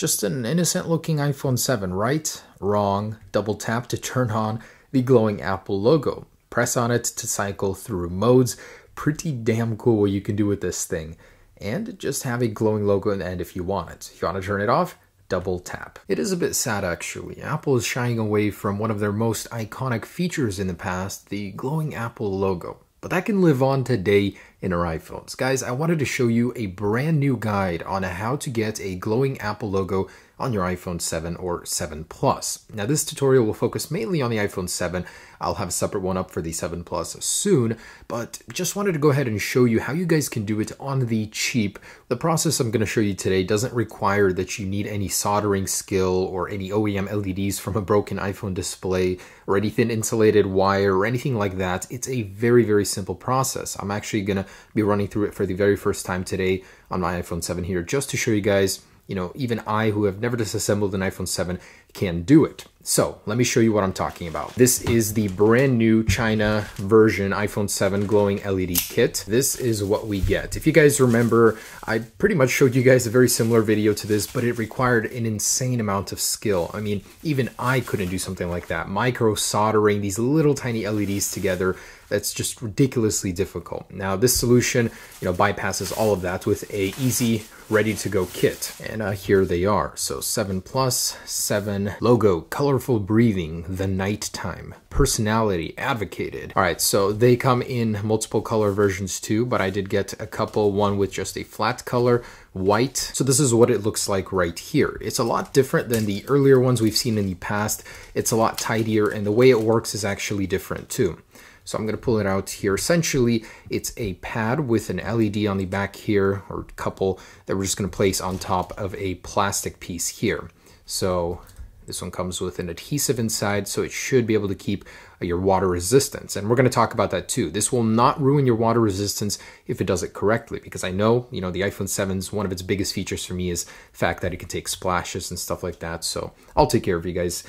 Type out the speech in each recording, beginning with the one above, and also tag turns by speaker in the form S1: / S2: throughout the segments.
S1: Just an innocent looking iPhone 7, right? Wrong. Double tap to turn on the glowing Apple logo. Press on it to cycle through modes. Pretty damn cool what you can do with this thing. And just have a glowing logo in the end if you want it. If you want to turn it off, double tap. It is a bit sad actually. Apple is shying away from one of their most iconic features in the past, the glowing Apple logo. But that can live on today in our iPhones. Guys, I wanted to show you a brand new guide on how to get a glowing Apple logo on your iPhone 7 or 7 Plus. Now this tutorial will focus mainly on the iPhone 7. I'll have a separate one up for the 7 Plus soon, but just wanted to go ahead and show you how you guys can do it on the cheap. The process I'm going to show you today doesn't require that you need any soldering skill or any OEM LEDs from a broken iPhone display or any thin insulated wire or anything like that. It's a very, very simple process. I'm actually going to be running through it for the very first time today on my iPhone 7 here just to show you guys, you know, even I who have never disassembled an iPhone 7 can do it. So let me show you what I'm talking about. This is the brand new China version iPhone 7 glowing LED kit. This is what we get. If you guys remember, I pretty much showed you guys a very similar video to this, but it required an insane amount of skill. I mean, even I couldn't do something like that. Micro soldering these little tiny LEDs together, that's just ridiculously difficult. Now this solution, you know, bypasses all of that with a easy, ready to go kit. And here they are. So 7 Plus, 7 logo, colorful breathing, the nighttime, personality, advocated. All right, so they come in multiple color versions too, but I did get a couple, one with just a flat color, white. So this is what it looks like right here. It's a lot different than the earlier ones we've seen in the past. It's a lot tidier and the way it works is actually different too. So I'm going to pull it out here. Essentially, it's a pad with an LED on the back here, or a couple that we're just going to place on top of a plastic piece here. So this one comes with an adhesive inside, so it should be able to keep your water resistance. And we're going to talk about that too. This will not ruin your water resistance if it does it correctly, because I know, you know, the iPhone 7's one of its biggest features for me is the fact that it can take splashes and stuff like that. So I'll take care of you guys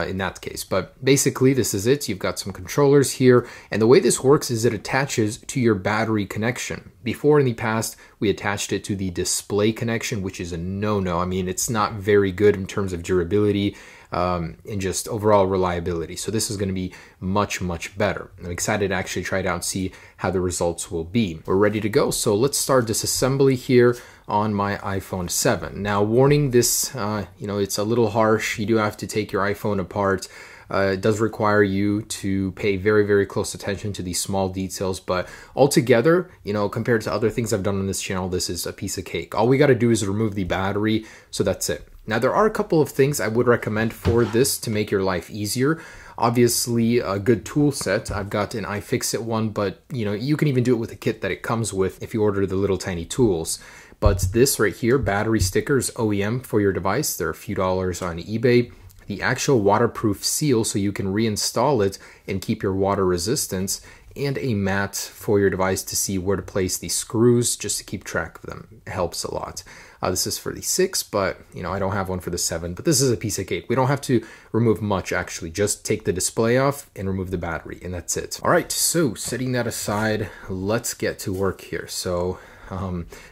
S1: in that case. But basically this is it. You've got some controllers here, and the way this works is it attaches to your battery connection. Before in the past we attached it to the display connection, which is a no-no. I mean, it's not very good in terms of durability and just overall reliability. So this is going to be much better. I'm excited to actually try it out and see how the results will be. We're ready to go. So let's start disassembly here on my iPhone 7. Now warning, this you know, it's a little harsh. You do have to take your iPhone apart. It does require you to pay very close attention to these small details, but altogether, you know, compared to other things I've done on this channel, this is a piece of cake. All we got to do is remove the battery, so that's it. Now there are a couple of things I would recommend for this to make your life easier. Obviously a good tool set. I've got an iFixit one, but you know, you can even do it with the kit that it comes with if you order the little tiny tools. But this right here, battery stickers, OEM for your device, they're a few dollars on eBay. The actual waterproof seal so you can reinstall it and keep your water resistance, and a mat for your device to see where to place the screws just to keep track of them. It helps a lot. This is for the 6, but you know, I don't have one for the 7, but this is a piece of cake. We don't have to remove much actually, just take the display off and remove the battery, and that's it. All right, so setting that aside, let's get to work here. So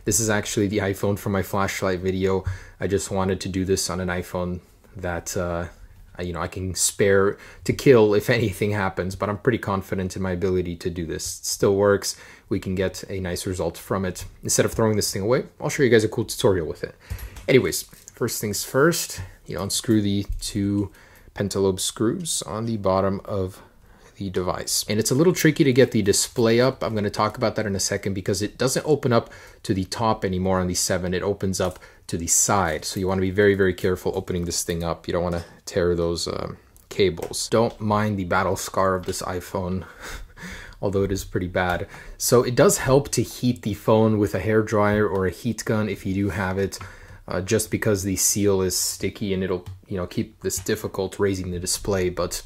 S1: this is actually the iPhone from my flashlight video. I just wanted to do this on an iPhone that you know, I can spare to kill if anything happens, but I'm pretty confident in my ability to do this. It still works. We can get a nice result from it. Instead of throwing this thing away, I'll show you guys a cool tutorial with it. Anyways, first things first, you unscrew the 2 pentalobe screws on the bottom of the device. And it's a little tricky to get the display up. I'm going to talk about that in a second because it doesn't open up to the top anymore on the 7. It opens up to the side. So you want to be very careful opening this thing up. You don't want to tear those cables. Don't mind the battle scar of this iPhone, although it is pretty bad. So it does help to heat the phone with a hairdryer or a heat gun if you do have it, just because the seal is sticky and it'll, you know, keep this difficult raising the display. But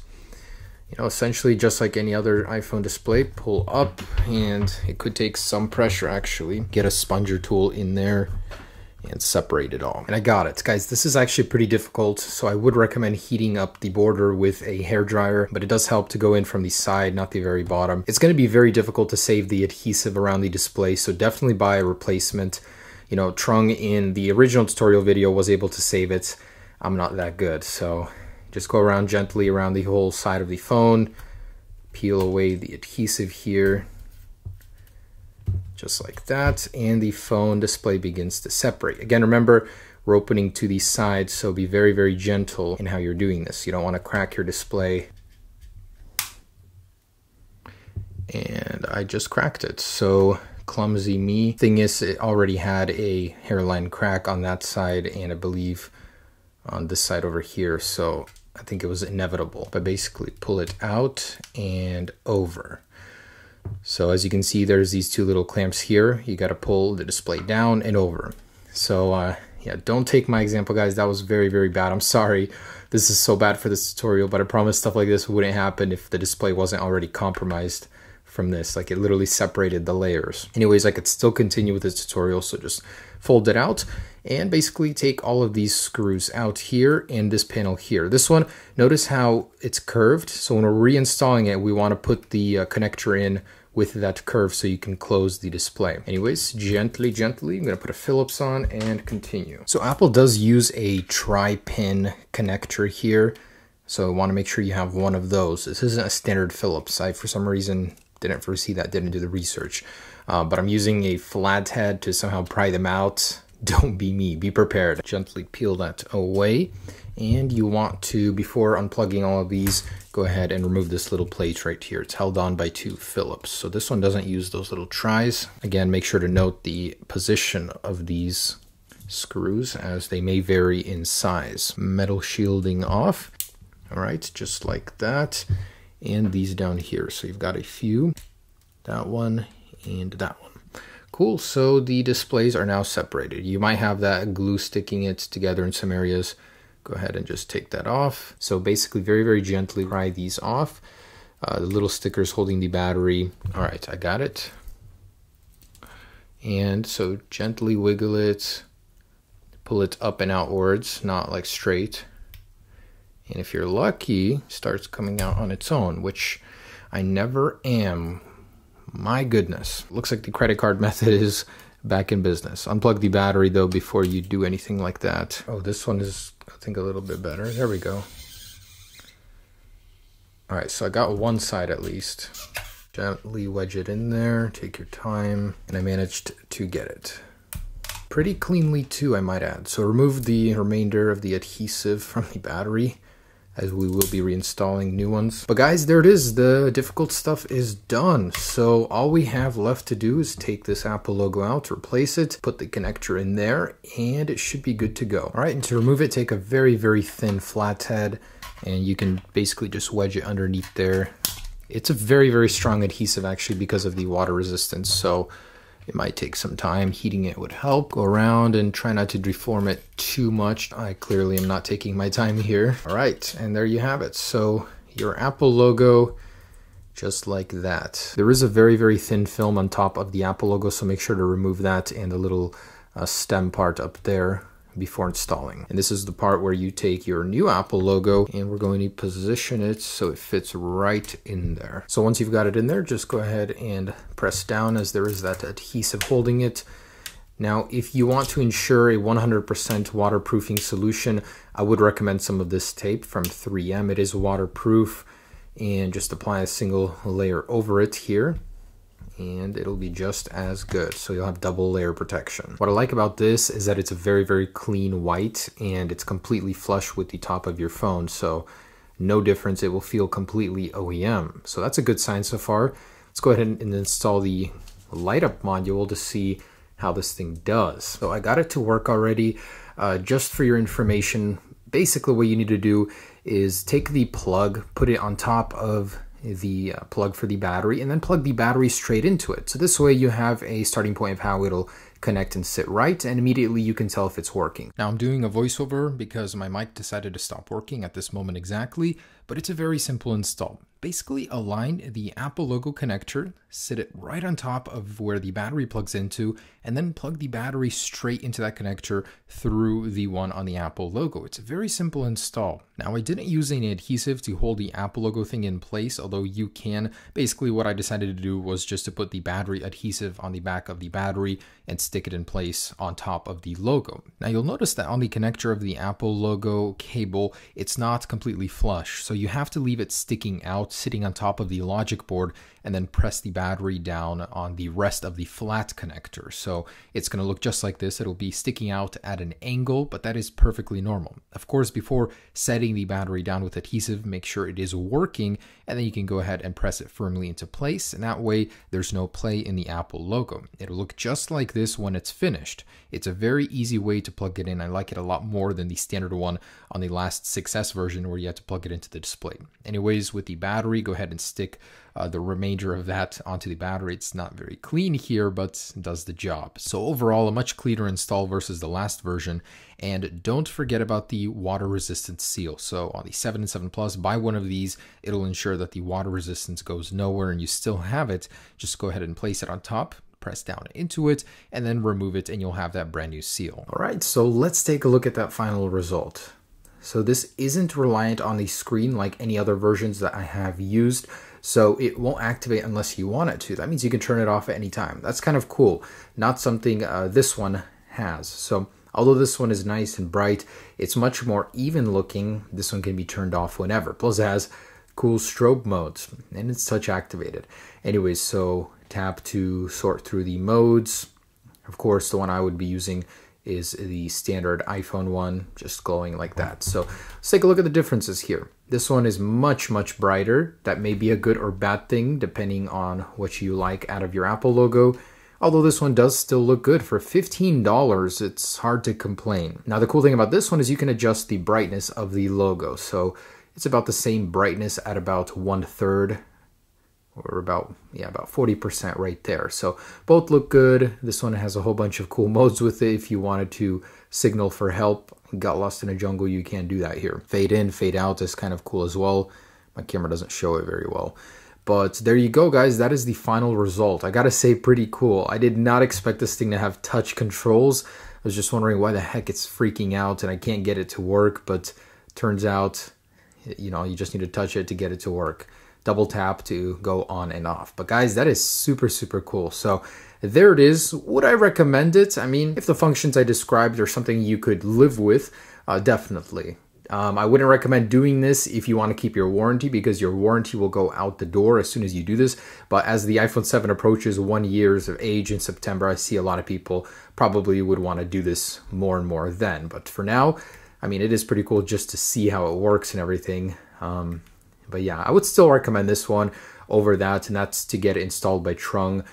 S1: you know, essentially just like any other iPhone display, pull up, and it could take some pressure actually. Get a sponger tool in there and separate it all. And I got it. Guys, this is actually pretty difficult, so I would recommend heating up the border with a hairdryer, but it does help to go in from the side, not the very bottom. It's going to be very difficult to save the adhesive around the display, so definitely buy a replacement. You know, Trung in the original tutorial video was able to save it. I'm not that good. So just go around gently around the whole side of the phone, peel away the adhesive here, just like that, and the phone display begins to separate. Again, remember, we're opening to the sides, so be very, very gentle in how you're doing this. You don't want to crack your display. And I just cracked it, so clumsy me. Thing is, it already had a hairline crack on that side, and I believe on this side over here, so I think it was inevitable. But basically pull it out and over. So as you can see, there's these two little clamps here. You got to pull the display down and over. So yeah, don't take my example, guys. That was very, very bad. I'm sorry. This is so bad for this tutorial, but I promise stuff like this wouldn't happen if the display wasn't already compromised from this. Like, it literally separated the layers. Anyways, I could still continue with this tutorial, so just fold it out and basically take all of these screws out here and this panel here. This one, notice how it's curved. So when we're reinstalling it, we want to put the connector in with that curve so you can close the display. Anyways, gently, I'm gonna put a Phillips on and continue. So Apple does use a tri-pin connector here. So I wanna make sure you have one of those. This isn't a standard Phillips. I, for some reason, didn't foresee that, didn't do the research. But I'm using a flathead to somehow pry them out. Don't be me, be prepared. Gently peel that away. And you want to, before unplugging all of these, go ahead and remove this little plate right here. It's held on by two Phillips. So this one doesn't use those little tries. Again, make sure to note the position of these screws as they may vary in size. Metal shielding off. All right, just like that. And these down here. So you've got a few, that one and that one. Cool, so the displays are now separated. You might have that glue sticking it together in some areas. Go ahead and just take that off. So basically very, very gently pry these off. The little stickers holding the battery. All right, I got it. And so gently wiggle it, pull it up and outwards, not like straight. And if you're lucky, it starts coming out on its own, which I never am. My goodness. Looks like the credit card method is back in business. Unplug the battery though before you do anything like that. Oh, this one is, I think, a little bit better. There we go. All right, so I got one side at least. Gently wedge it in there, take your time, and I managed to get it. Pretty cleanly too, I might add. So remove the remainder of the adhesive from the battery, as we will be reinstalling new ones. But guys, there it is. The difficult stuff is done. So all we have left to do is take this Apple logo out, replace it, put the connector in there, and it should be good to go. All right, and to remove it, take a very, very thin flathead, and you can basically just wedge it underneath there. It's a very, very strong adhesive actually because of the water resistance. So it might take some time. Heating it would help. Go around and try not to deform it too much. I clearly am not taking my time here. All right, and there you have it. So your Apple logo, just like that. There is a very, very thin film on top of the Apple logo, so make sure to remove that and the little stem part up there before installing. And this is the part where you take your new Apple logo and we're going to position it so it fits right in there. So once you've got it in there, just go ahead and press down as there is that adhesive holding it. Now, if you want to ensure a 100% waterproofing solution, I would recommend some of this tape from 3M. It is waterproof, and just apply a single layer over it here, and it'll be just as good. So you'll have double layer protection. What I like about this is that it's a very, very clean white, and it's completely flush with the top of your phone. So no difference, it will feel completely OEM. So that's a good sign so far. Let's go ahead and install the light up module to see how this thing does. So I got it to work already. Just for your information, basically what you need to do is take the plug, put it on top of the plug for the battery, and then plug the battery straight into it. So this way you have a starting point of how it'll connect and sit right, and immediately you can tell if it's working. Now I'm doing a voiceover because my mic decided to stop working at this moment exactly, but it's a very simple install. Basically align the Apple logo connector, sit it right on top of where the battery plugs into, and then plug the battery straight into that connector through the one on the Apple logo. It's a very simple install. Now, I didn't use any adhesive to hold the Apple logo thing in place, although you can. Basically, what I decided to do was just to put the battery adhesive on the back of the battery and stick it in place on top of the logo. Now, you'll notice that on the connector of the Apple logo cable, it's not completely flush, so you have to leave it sticking out, sitting on top of the logic board, and then press the battery down on the rest of the flat connector. So it's going to look just like this. It'll be sticking out at an angle, but that is perfectly normal. Of course, before setting the battery down with adhesive, make sure it is working, and then you can go ahead and press it firmly into place, and that way there's no play in the Apple logo. It'll look just like this when it's finished. It's a very easy way to plug it in. I like it a lot more than the standard one on the last 6S version where you had to plug it into the display. Anyways, with the battery, go ahead and stick the remainder of that onto the battery. It's not very clean here, but it does the job. So overall, a much cleaner install versus the last version. And don't forget about the water resistance seal. So on the 7 and 7 Plus, buy one of these. It'll ensure that the water resistance goes nowhere and you still have it. Just go ahead and place it on top, press down into it, and then remove it, and you'll have that brand new seal. All right, so let's take a look at that final result. So this isn't reliant on the screen like any other versions that I have used, so it won't activate unless you want it to. That means you can turn it off at any time. That's kind of cool. Not something this one has. So although this one is nice and bright, it's much more even looking. This one can be turned off whenever. Plus it has cool strobe modes, and it's touch activated. Anyways, so tap to sort through the modes. Of course, the one I would be using is the standard iPhone one, just glowing like that. So let's take a look at the differences here. This one is much, much brighter. That may be a good or bad thing, depending on what you like out of your Apple logo. Although this one does still look good. For $15, it's hard to complain. Now, the cool thing about this one is you can adjust the brightness of the logo. So it's about the same brightness at about 1/3, or about 40% right there. So both look good. This one has a whole bunch of cool modes with it. If you wanted to signal for help, got lost in a jungle, you can do that here. Fade in, fade out is kind of cool as well. My camera doesn't show it very well. But there you go, guys. That is the final result. I gotta say, pretty cool. I did not expect this thing to have touch controls. I was just wondering why the heck it's freaking out and I can't get it to work, but turns out, you know, you just need to touch it to get it to work. Double tap to go on and off. But guys, that is super, super cool. So there it is. Would I recommend it? I mean, if the functions I described are something you could live with, definitely. I wouldn't recommend doing this if you want to keep your warranty, because your warranty will go out the door as soon as you do this. But as the iPhone 7 approaches 1 year of age in September, I see a lot of people probably would want to do this more and more then. But for now, I mean, it is pretty cool just to see how it works and everything. But yeah, I would still recommend this one over that, and that's to get it installed by Trung.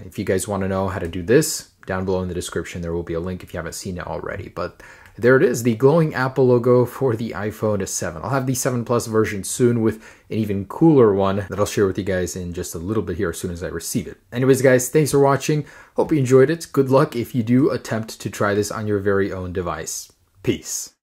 S1: If you guys want to know how to do this, down below in the description there will be a link if you haven't seen it already. But there it is, the glowing Apple logo for the iPhone 7. I'll have the 7 Plus version soon with an even cooler one that I'll share with you guys in just a little bit here as soon as I receive it. Anyways, guys, thanks for watching. Hope you enjoyed it. Good luck if you do attempt to try this on your very own device. Peace.